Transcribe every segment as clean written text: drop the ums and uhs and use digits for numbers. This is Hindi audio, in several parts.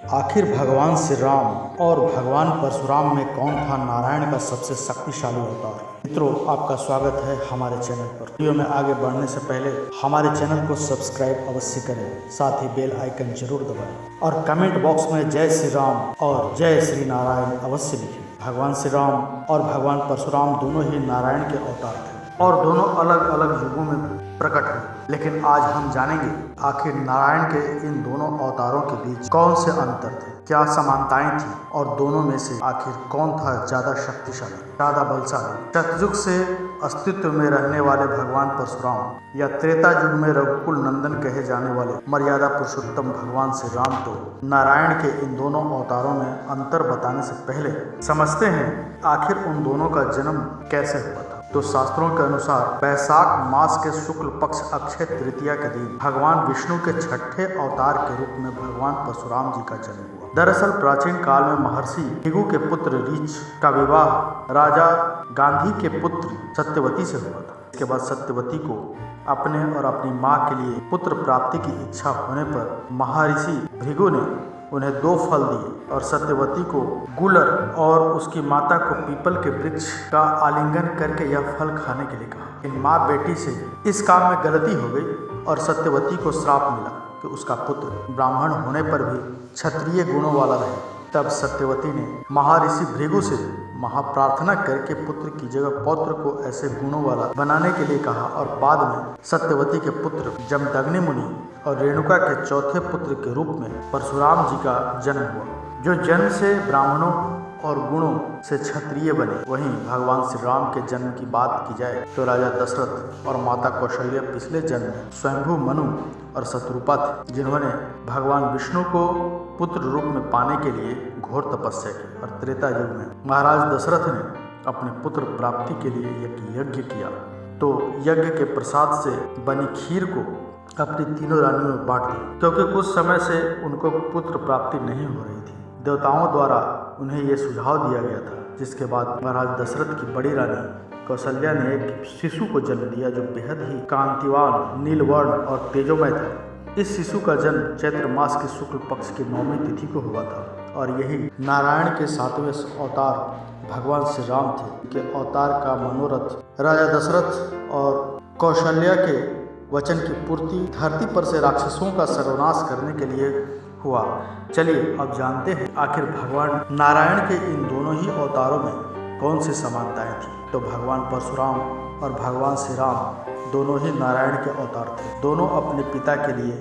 आखिर भगवान श्री राम और भगवान परशुराम में कौन था नारायण का सबसे शक्तिशाली अवतार। मित्रों, आपका स्वागत है हमारे चैनल पर। वीडियो में आगे बढ़ने से पहले हमारे चैनल को सब्सक्राइब अवश्य करें, साथ ही बेल आइकन जरूर दबाएं और कमेंट बॉक्स में जय श्री राम और जय श्री नारायण अवश्य लिखें। भगवान श्री राम और भगवान परशुराम दोनों ही नारायण के अवतार थे और दोनों अलग अलग युगों में प्रकट हुए, लेकिन आज हम जानेंगे आखिर नारायण के इन दोनों अवतारों के बीच कौन से अंतर थे, क्या समानताएं थी और दोनों में से आखिर कौन था ज्यादा शक्तिशाली, ज्यादा बलशाली। सतयुग से अस्तित्व में रहने वाले भगवान परशुराम या त्रेता युग में रघुकुल नंदन कहे जाने वाले मर्यादा पुरुषोत्तम भगवान श्री राम। तो नारायण के इन दोनों अवतारों में अंतर बताने से पहले समझते हैं आखिर उन दोनों का जन्म कैसे हुआ था। तो शास्त्रों के अनुसार वैशाख मास के शुक्ल पक्ष अक्षय तृतीया के दिन भगवान विष्णु के छठे अवतार के रूप में भगवान परशुराम जी का जन्म हुआ। दरअसल प्राचीन काल में महर्षि भृगु के पुत्र रीछ का विवाह राजा गांधी के पुत्र सत्यवती से हुआ था। इसके बाद सत्यवती को अपने और अपनी मां के लिए पुत्र प्राप्ति की इच्छा होने पर महर्षि भृगु ने उन्हें 2 फल दिए और सत्यवती को गुलर और उसकी माता को पीपल के वृक्ष का आलिंगन करके यह फल खाने के लिए कहा। इन माँ बेटी से इस काम में गलती हो गई और सत्यवती को श्राप मिला कि उसका पुत्र ब्राह्मण होने पर भी क्षत्रिय गुणों वाला रहे। तब सत्यवती ने महर्षि भृगु से महाप्रार्थना करके पुत्र की जगह पौत्र को ऐसे गुणों वाला बनाने के लिए कहा और बाद में सत्यवती के पुत्र जमदग्नि मुनि और रेणुका के चौथे पुत्र के रूप में परशुराम जी का जन्म हुआ, जो जन्म से ब्राह्मणों और गुणों से क्षत्रिय बने। वहीं भगवान श्री राम के जन्म की बात की जाए तो राजा दशरथ और माता कौशल्या पिछले जन्म में स्वयंभू मनु और शत्रुपा थे, जिन्होंने भगवान विष्णु को पुत्र रूप में पाने के लिए घोर तपस्या की। और त्रेता युग में महाराज दशरथ ने अपने पुत्र प्राप्ति के लिए एक यज्ञ किया, तो यज्ञ के प्रसाद से बनी खीर को अपनी तीनों रानियों में बांट दी, क्योंकि कुछ समय से उनको पुत्र प्राप्ति नहीं हो रही थी। देवताओं द्वारा उन्हें यह सुझाव दिया गया था, जिसके बाद महाराज दशरथ की बड़ी रानी कौशल्या ने एक शिशु को जन्म दिया, जो बेहद ही कांतिवान, नीलवर्ण और तेजोमय था। इस शिशु का जन्म चैत्र मास के शुक्ल पक्ष की 9वीं तिथि को हुआ था और यही नारायण के 7वें अवतार भगवान श्री राम थे। के अवतार का मनोरथ राजा दशरथ और कौशल्या के वचन की पूर्ति धरती पर से राक्षसों का सर्वनाश करने के लिए हुआ। चलिए अब जानते हैं आखिर भगवान नारायण के इन दोनों ही अवतारों में कौन सी समानताएं थी। तो भगवान परशुराम और भगवान श्री राम दोनों ही नारायण के अवतार थे। दोनों अपने पिता के लिए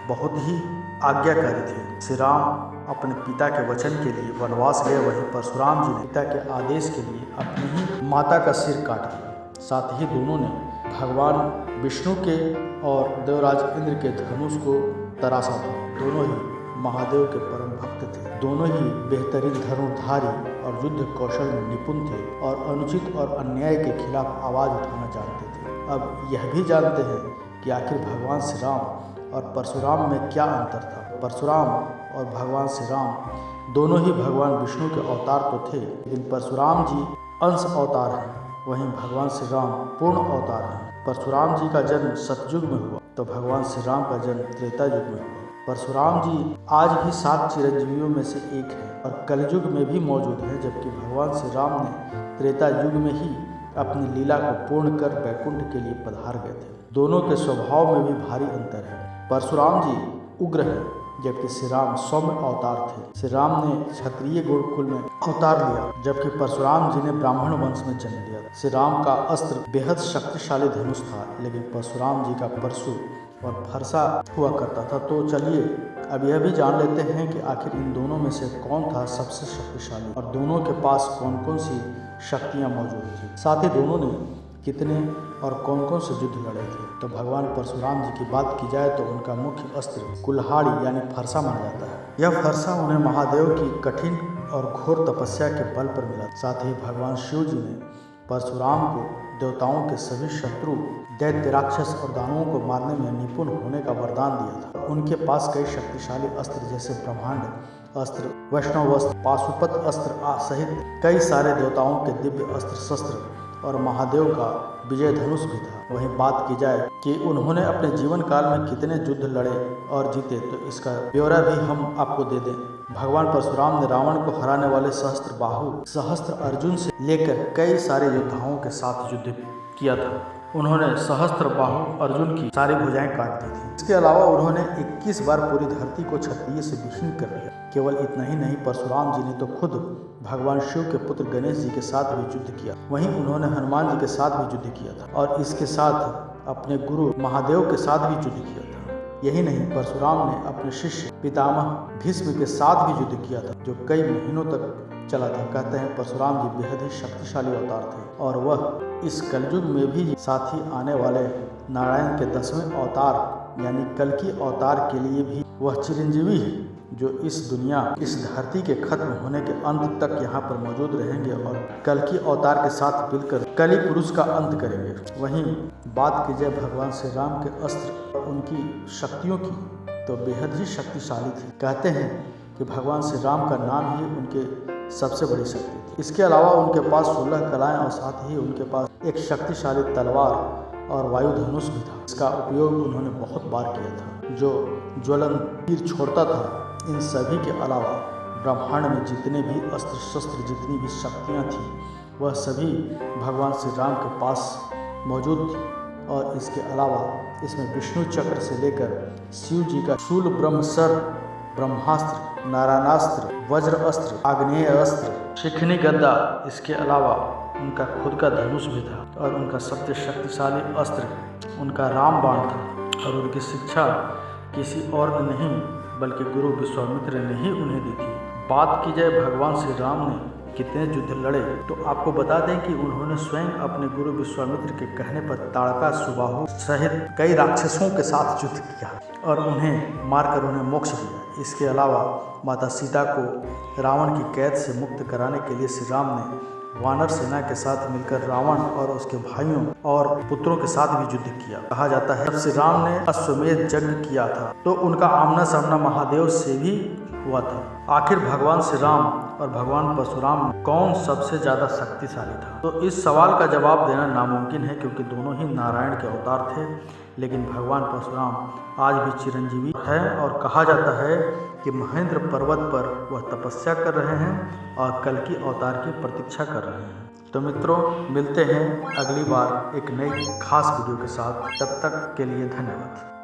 बहुत ही आज्ञाकारी थे। श्री राम अपने पिता के वचन के लिए वनवास गए, वहीं परशुराम जी ने पिता के आदेश के लिए अपनी ही माता का सिर काट दिया। साथ ही दोनों ने भगवान विष्णु के और देवराज इंद्र के धनुष को तराशा था। दोनों ही महादेव के परम भक्त थे। दोनों ही बेहतरीन धनुर्धारी और युद्ध कौशल में निपुण थे और अनुचित और अन्याय के खिलाफ आवाज उठाना जानते थे। अब यह भी जानते हैं कि आखिर भगवान श्री राम और परशुराम में क्या अंतर था। परशुराम और भगवान श्री राम दोनों ही भगवान विष्णु के अवतार तो थे, लेकिन परशुराम जी अंश अवतार हैं, वहीं भगवान श्री राम पूर्ण अवतार हैं। परशुराम जी का जन्म सतयुग में हुआ तो भगवान श्री राम का जन्म त्रेता युग में हुआ। परशुराम जी आज भी 7 चिरंजीवियों में से एक है और कलयुग में भी मौजूद है, जबकि भगवान श्री राम ने त्रेता युग में ही अपनी लीला को पूर्ण कर वैकुंठ के लिए पधार गए थे। दोनों के स्वभाव में भी भारी अंतर है। परशुराम जी उग्र है, जबकि श्री राम सौम्य अवतार थे। श्री राम ने क्षत्रिय गुरुकुल में अवतार लिया, जबकि परशुराम जी ने ब्राह्मण वंश में जन्म लिया। श्री राम का अस्त्र बेहद शक्तिशाली धनुष था, लेकिन परशुराम जी का परशु और फरसा हुआ करता था। तो चलिए अब यह भी जान लेते हैं कि आखिर इन दोनों में से कौन था सबसे शक्तिशाली और दोनों के पास कौन कौन सी शक्तियाँ मौजूद थी। साथ ही दोनों ने कितने और कौन कौन से युद्ध लड़े थे। तो भगवान परशुराम जी की बात की जाए तो उनका मुख्य अस्त्र कुल्हाड़ी यानी फरसा माना जाता है। यह फरसा उन्हें महादेव की कठिन और घोर तपस्या के बल पर मिला। साथ ही भगवान शिव जी ने परशुराम को देवताओं के सभी शत्रु, दैत्य, राक्षस और दानवों को मारने में निपुण होने का वरदान दिया था। उनके पास कई शक्तिशाली अस्त्र जैसे ब्रह्मांड अस्त्र, वैष्णव अस्त्र, पाशुपत अस्त्र सहित कई सारे देवताओं के दिव्य अस्त्र शस्त्र और महादेव का विजय धनुष भी था। वहीं बात की जाए कि उन्होंने अपने जीवन काल में कितने युद्ध लड़े और जीते, तो इसका ब्यौरा भी हम आपको दे दें। भगवान परशुराम ने रावण को हराने वाले सहस्त्र बाहु, सहस्त्र अर्जुन से लेकर कई सारे योद्धाओं के साथ युद्ध किया था। उन्होंने सहस्त्र बाहु अर्जुन की सारी भुजाएं काट दी थी। इसके अलावा उन्होंने 21 बार पूरी धरती को क्षत्रिय से विहीन कर दिया। केवल इतना ही नहीं, परशुराम जी ने तो खुद भगवान शिव के पुत्र गणेश जी के साथ भी युद्ध किया। वहीं उन्होंने हनुमान जी के साथ भी युद्ध किया था और इसके साथ अपने गुरु महादेव के साथ भी युद्ध किया था। यही नहीं, परशुराम ने अपने शिष्य पितामह भीष्म के साथ भी युद्ध किया था, जो कई महीनों तक चला था। कहते हैं परशुराम जी बेहद ही शक्तिशाली अवतार थे और वह इस कलयुग में भी साथ ही आने वाले नारायण के 10वें अवतार यानी कल्कि अवतार के लिए भी वह चिरंजीवी है, जो इस दुनिया, इस धरती के खत्म होने के अंत तक यहाँ पर मौजूद रहेंगे और कल्कि अवतार के साथ मिलकर कली पुरुष का अंत करेंगे। वहीं बात की जाए भगवान श्री राम के अस्त्र और उनकी शक्तियों की, तो बेहद ही शक्तिशाली थी। कहते हैं कि भगवान श्री राम का नाम ही उनके सबसे बड़ी शक्ति थी। इसके अलावा उनके पास 16 कलाएं और साथ ही उनके पास एक शक्तिशाली तलवार और वायु धनुष भी था। इसका उपयोग उन्होंने बहुत बार किया था, जो ज्वलंत तीर छोड़ता था। इन सभी के अलावा ब्रह्मांड में जितने भी अस्त्र शस्त्र, जितनी भी शक्तियाँ थी, वह सभी भगवान श्री राम के पास मौजूद थी। और इसके अलावा इसमें विष्णु चक्र से लेकर शिव जी का शूल, ब्रह्मसर्प, ब्रह्मास्त्र, नारायणास्त्र, वज्र अस्त्र, आग्नेय अस्त्र, शिखनी गदा, इसके अलावा उनका खुद का धनुष भी था और उनका सबसे शक्तिशाली अस्त्र उनका राम बाण था। और उनकी शिक्षा किसी और ने नहीं बल्कि गुरु विश्वामित्र ने ही उन्हें दी थी। बात की जाए भगवान श्री राम ने कितने युद्ध लड़े, तो आपको बता दें कि उन्होंने स्वयं अपने गुरु विश्वामित्र के कहने पर ताड़का, सुबाहु सहित कई राक्षसों के साथ युद्ध किया और उन्हें मारकर उन्हें मोक्ष दिया। इसके अलावा माता सीता को रावण की कैद से मुक्त कराने के लिए श्री राम ने वानर सेना के साथ मिलकर रावण और उसके भाइयों और पुत्रों के साथ भी युद्ध किया। कहा जाता है जब श्री राम ने अश्वमेध यज्ञ किया था तो उनका आमना सामना महादेव से भी हुआ था। आखिर भगवान श्री राम और भगवान परशुराम कौन सबसे ज़्यादा शक्तिशाली था? तो इस सवाल का जवाब देना नामुमकिन है, क्योंकि दोनों ही नारायण के अवतार थे। लेकिन भगवान परशुराम आज भी चिरंजीवी है और कहा जाता है कि महेंद्र पर्वत पर वह तपस्या कर रहे हैं और कल्कि अवतार की प्रतीक्षा कर रहे हैं। तो मित्रों, मिलते हैं अगली बार एक नई खास वीडियो के साथ। तब तक के लिए धन्यवाद।